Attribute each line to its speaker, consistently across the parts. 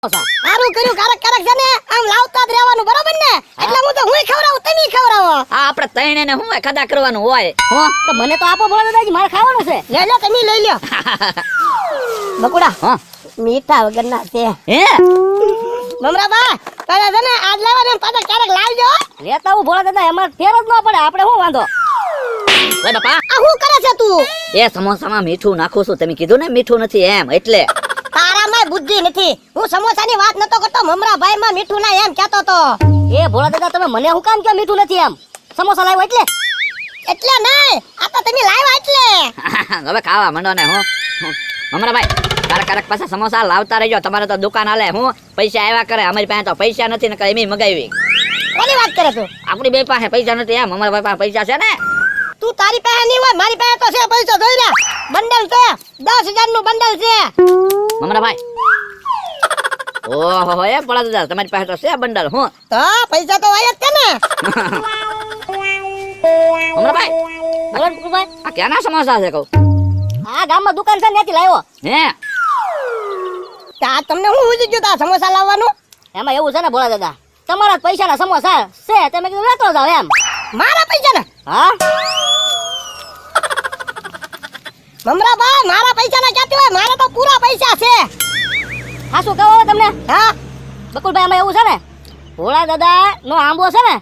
Speaker 1: સારું કર્યું કારક કારક છે ને આમ લાવતા જ રહેવાનું બરોબર ને એટલે હું તો હુંય ખવરાવું તમે ખવરાવો
Speaker 2: આ આપણે તઈને ને હું ખાધા કરવાનું હોય હો
Speaker 1: તો મને તો આપો બોલો દાદાજી મારે ખાવાનું છે લે લે તમે લઈ લ્યો બકુડા
Speaker 2: હા
Speaker 1: મીઠા વગરના છે
Speaker 2: હે
Speaker 1: મમરાબા તારા છે ને આજ લાવવાને પાછા ક્યારેક લાવજો
Speaker 3: લેતા હું ભોળા દાદા એમાં ફેર જ ન પડે આપણે શું વાંધો
Speaker 2: લે બાપા
Speaker 1: આ શું કરે છે તું
Speaker 2: એ સમોસામાં મીઠું નાખું છું તમે કીધું ને મીઠું નથી એમ એટલે
Speaker 1: તારામાં બુદ્ધિ નથી હું સમોસાની વાત નતો કરતો મમરાભાઈ માં મીઠું ના એમ કહેતો તો
Speaker 3: એ ભોળા દાદા તમે મને હું કામ કે મીઠું નથી એમ સમોસા લાવ્યો
Speaker 1: એટલે નહીં આ તો તમે લાવ્યા એટલે
Speaker 2: હવે ખાવા માંડો ને હું મમરાભાઈ કારક કારક પાછા સમોસા લાવતા રહેજો તમારે તો દુકાન હાલે હું પૈસા આવ્યા કરે અમારી પાસે તો પૈસા નથી ને એમ મગાવી
Speaker 1: કોની વાત કરે તું
Speaker 2: આપણી બે પાસે પૈસા નથી એમ અમારા પાસે પૈસા છે ને
Speaker 1: તું તારી પાસે નહીં હોય મારી પાસે તો છે પૈસા જોઈ લે બંડલ છે 10,000 નું બંડલ છે
Speaker 2: મમરાભાઈ ઓહો એ પડા દાદા તમારી પાસે તો છે બંડલ હું
Speaker 1: તો પૈસા તો હોય જ છે ને
Speaker 2: મમરાભાઈ
Speaker 3: બોલો ભાઈ
Speaker 2: આ ક્યાંના સમોસા છે કહું
Speaker 3: આ ગામમાં દુકાન છે ત્યાંથી લાવ્યો
Speaker 2: હે
Speaker 1: તા તમને હું ઉજી ગયો તા સમોસા લાવવાનું
Speaker 3: એમાં એવું છે ને ભોળા દાદા તમારા જ પૈસાના સમોસા છે તમે કીધું લેતો જાવ એમ
Speaker 1: મારા પૈસા ને
Speaker 3: હા
Speaker 1: મમરાભાઈ મારા પૈસા ના ક્યાંથી હોય મારા તો પૂરા પૈસા છે
Speaker 3: હા શું કહો તમને
Speaker 1: હા
Speaker 3: બકુલભાઈ એમાં એવું છે ને ભોળા દાદા નો આંબો છે ને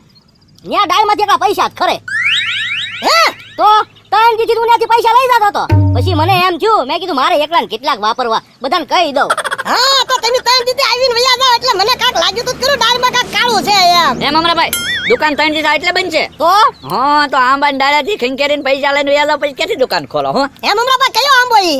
Speaker 3: ત્યાં ડાળમાંથી એટલા પૈસા જ ખરે
Speaker 1: હે
Speaker 3: તો ત્રણ દીથી તું ત્યાંથી પૈસા લઈ જતો હતો પછી મને એમ થયું મેં કીધું મારે એકલાને કેટલાક વાપરવા બધાને કહી દઉં
Speaker 1: હા તો તમે ત્રણ દીધી આવીને વયા જાવ એટલે મને કાક લાગ્યું તો કરું ડાળમાં કાક કાળું છે એમ
Speaker 2: એ મમરાભાઈ દુકાન ત્રણ દીધા એટલે બનશે
Speaker 3: તો
Speaker 2: હા તો આંબા ડાળાથી ખંકેરીને પૈસા લઈને વ્યાજ પછી ક્યાંથી દુકાન ખોલો હો
Speaker 1: હે મમરાભાઈ કયો આંબો ઈ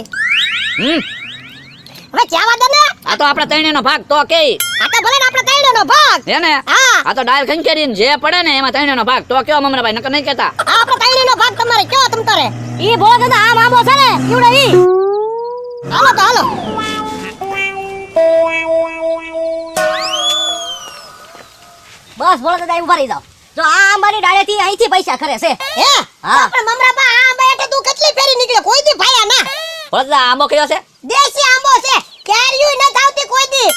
Speaker 1: હવે ક્યાં વાદે ને
Speaker 2: આ તો આપણા ત્રણેયનો ભાગ તો કે
Speaker 1: આ તો ભલે ને આપણે ત્રણેયનો ભાગ
Speaker 2: હે ને
Speaker 1: હા
Speaker 2: આ તો ડાળ ખંકેરીને જે પડે ને એમાં ત્રણેયનો ભાગ તો કયો મમરાભાઈ નકર નહીં કહેતા
Speaker 1: આ આપણે ત્રણેયનો ભાગ તમારે કયો તમ તારે
Speaker 3: ઈ ભોળા દાદા આમ આંબો છે ને ઈવડે ઈ
Speaker 1: હાલો તો હાલો
Speaker 3: બસ ભોળા દાદા ઉભા રહી જાઓ જો આ આંબાની ડાળેથી અહીંથી પૈસા ખરે છે
Speaker 1: હે
Speaker 3: હા.
Speaker 1: આપણે મમરાબા આ આંબા એટલે તું કેટલી ફેરી નીકળે કોઈ દી ભાયા ના
Speaker 2: ભોળા આંબો કયો છે
Speaker 1: દેશી આંબો છે કેરીયું ન થાવતી કોઈ દી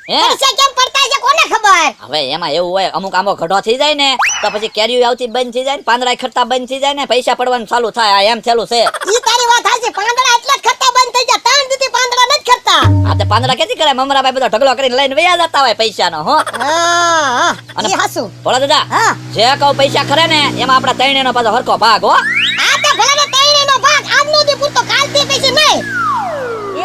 Speaker 2: હે
Speaker 1: પૈસા કેમ પડતા છે કોને ખબર
Speaker 2: હવે એમાં એવું હોય અમુક આંબો ઘડો થઈ જાય ને તો પછી કેરીઓ આવતી બંધ થઈ જાય ને પાંદડા ખરતા બંધ થઈ જાય ને પૈસા પડવાનું ચાલુ થાય આ એમ થયેલું છે
Speaker 1: ઈ તારી વાત હાચી પાંદડા એટલે જ ખરતા બંધ થઈ ગયા ત્રણ દીધી પાંદડા નથી ખરતા
Speaker 2: આ તે પાંદડા ક્યાંથી કરે મમરાભાઈ બધો ઢગલો કરીને લઈને વયા જતા હોય પૈસાનો હો
Speaker 1: હા
Speaker 2: અને-
Speaker 1: ઈ હાસુ
Speaker 2: ભોળા દાદા
Speaker 1: હા
Speaker 2: જે કહું પૈસા ખરે ને એમાં આપણા ત્રણેયનો પાછો હરખો ભાગ હો
Speaker 1: આ તો ભલે ને ત્રણેયનો ભાગ આજનો દી પૂરતો કાલથી પછી નહીં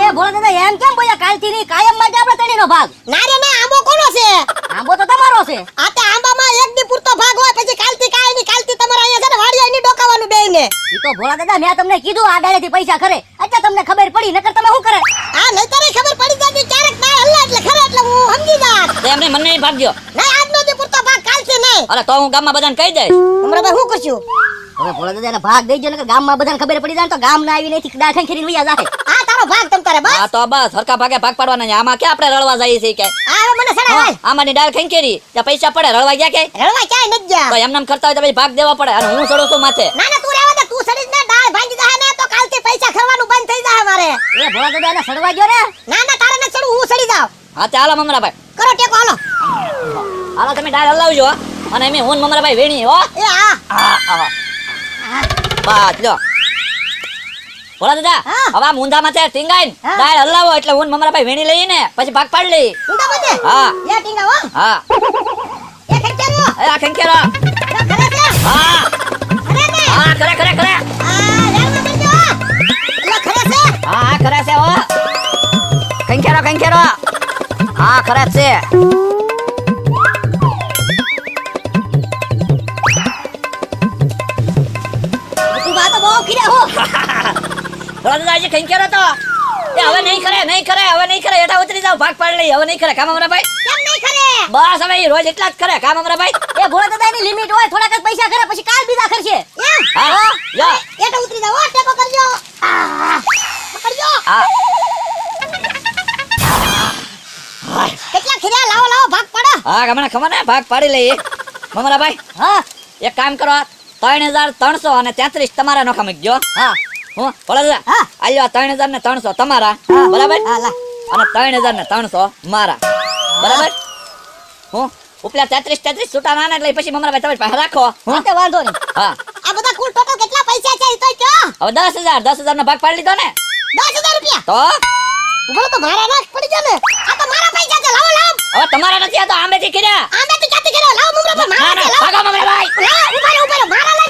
Speaker 3: એ ભોળા દાદા એમ કેમ બોલ્યા કાલથી નહીં કાયમ માટે આપણે ત્રણેયનો ભાગ
Speaker 1: ના રે ના આંબો કોનો છે
Speaker 3: આંબો તો તમારો છે
Speaker 1: આ તે આંબામાં એક દી પૂરતો ભાગ હોય પછી કાલથી કાંઈ નહીં કાલથી તમારે અહીંયા છે ને વાડિયા ની ડોકાવાનું બેયને
Speaker 3: ઈ તો ભોળા દાદા મેં તમને કીધું આ ડાળેથી પૈસા ખરે અત્યારે તમને ખબર પડી નકર તમે શું કરે
Speaker 1: આ નહીતર ખબર પડી જાતી ક્યારેક ના હલ્લા એટલે ખરા એટલે હું સમજી જાત
Speaker 2: તો એમને મને નહીં ભાગજો
Speaker 1: નહીં આજનો દી પૂરતો ભાગ કાલથી નહીં
Speaker 2: અરે તો હું ગામમાં બધાને કહી દઈશ
Speaker 1: હમણાં ભાઈ શું કરશું
Speaker 3: હવે ભોળા દાદા ભાગ દઈ જો નકર ગામમાં બધાને ખબર પડી જાય ને તો ગામ ના આવી નહીં દાળ ખંખેરીને વયા જાહે
Speaker 1: આ તારો ભાગ તમ તારે બસ
Speaker 2: હા તો બસ હરખા ભાગે ભાગ પાડવાના છે. આમાં ક્યાં આપણે રળવા જઈએ છીએ કે
Speaker 1: આ હવે મને સડા હાલ
Speaker 2: આમાંની ડાળ ખંકેરી ત્યાં પૈસા પડે રળવા ગયા કે
Speaker 1: રળવા ક્યાંય નથી ગયા
Speaker 2: તો એમને ખર્ચા હોય તો પછી ભાગ દેવા પડે અને હું ચડું છું માથે
Speaker 1: ના ના તું રહેવા દે તું સડી જ ના ડાળ ભાંગી જાહે ને તો કાલથી પૈસા ખરવાનું બંધ થઈ જાહે મારે
Speaker 3: એ ભોળા દાદા એને સડવા ગયો ને
Speaker 1: ના ના તારે ન ચડું હું સડી જાવ
Speaker 2: હા તે હાલો મમરાભાઈ
Speaker 1: કરો ટેકો હાલો
Speaker 2: હાલો તમે ડાળ હલાવજો અને એમ હું ને મમરાભાઈ વેણી હો
Speaker 1: એ હા
Speaker 2: હા આવો બસ લ્યો ભોળા દાદા
Speaker 1: હા.
Speaker 2: હવે આ મૂંધામાં છે ટીંગાઈને
Speaker 1: હા.
Speaker 2: ડાળ હલાવો એટલે હું ને મમરાભાઈ વેણી લઈને પછી ભાગ પાડી લઈ
Speaker 1: ઊંડા બધે
Speaker 2: હા.
Speaker 1: લે ટીંગા હો
Speaker 2: હા
Speaker 1: એ ખેંચાનો
Speaker 2: એ આ ખંકેરો
Speaker 1: ખરે છે
Speaker 2: હા
Speaker 1: ખરે ને
Speaker 2: હા કરે કરે કરે
Speaker 1: આ રેલમાં બેઠો એટલે ખરે છે
Speaker 2: હા કરે છે હો ખંકેરો ખંકેરો હા કરે છે
Speaker 1: તું વાત બહુ ખીરા હો
Speaker 2: ભોળા દાદા આજે ખંકેરો તો એ હવે નહીં કરે હવે નહીં કરે એટા ઉતરી જાવ ભાગ પાડી લઈ હવે નહીં કરે કામ અમરાભાઈ
Speaker 1: કેમ નહીં ખરે
Speaker 2: બસ હવે ઈ રોજ એટલા જ કરે કામ અમરાભાઈ
Speaker 3: એ ભોળા દાદા એની લિમિટ હોય થોડાક જ પૈસા ખરે પછી કાલ બીજા ખર્ચે
Speaker 1: એમ
Speaker 2: હા યો
Speaker 1: એટા ઉતરી જાવ હો ટેકો કરજો પકડજો
Speaker 2: હા
Speaker 1: કેટલા ખીરા લાવો લાવો ભાગ પાડો
Speaker 2: હા ગમણા ખબર ને ભાગ પાડી લઈએ મમરાભાઈ
Speaker 3: હા
Speaker 2: એક કામ કરો 3,300 અને 33 તમારા નોખા મૂકજો
Speaker 3: હા
Speaker 2: હું ભોળા દાદા
Speaker 1: હા.
Speaker 2: આલ્યો 3,000 ને 300 તમારા
Speaker 1: હા.
Speaker 2: બરાબર
Speaker 1: હા લા
Speaker 2: અને 3,300 મારા. બરાબર? હું ઉપલા 33 છૂટા નાના એટલે પછી મમરાભાઈ તમે પાસે રાખો. હું?
Speaker 3: હા, તે વાંધો નહીં.
Speaker 2: હા.
Speaker 1: આ બધા કુલ ટોટલ કેટલા પૈસા છે ઈ તો કયો?
Speaker 2: હવે 10,000 નો ભાગ પાડી લીધો ને
Speaker 1: 10,000 રૂપિયા.
Speaker 2: તો
Speaker 1: ઉભો તો મારા નાક પડી ગયા ને. આ તો મારા પૈસા છે. લાવો લાવો.
Speaker 2: હવે તમારા નથી આ તો આંબેથી કર્યા.
Speaker 1: આમેથી ક્યાંથી કર્યો? લાવો મમરા પર
Speaker 2: ના
Speaker 1: મારા
Speaker 2: ના
Speaker 1: છે. લાવો.
Speaker 2: ભાગો મમરાભાઈ.
Speaker 1: લાવો, ઉભા રહો, મારા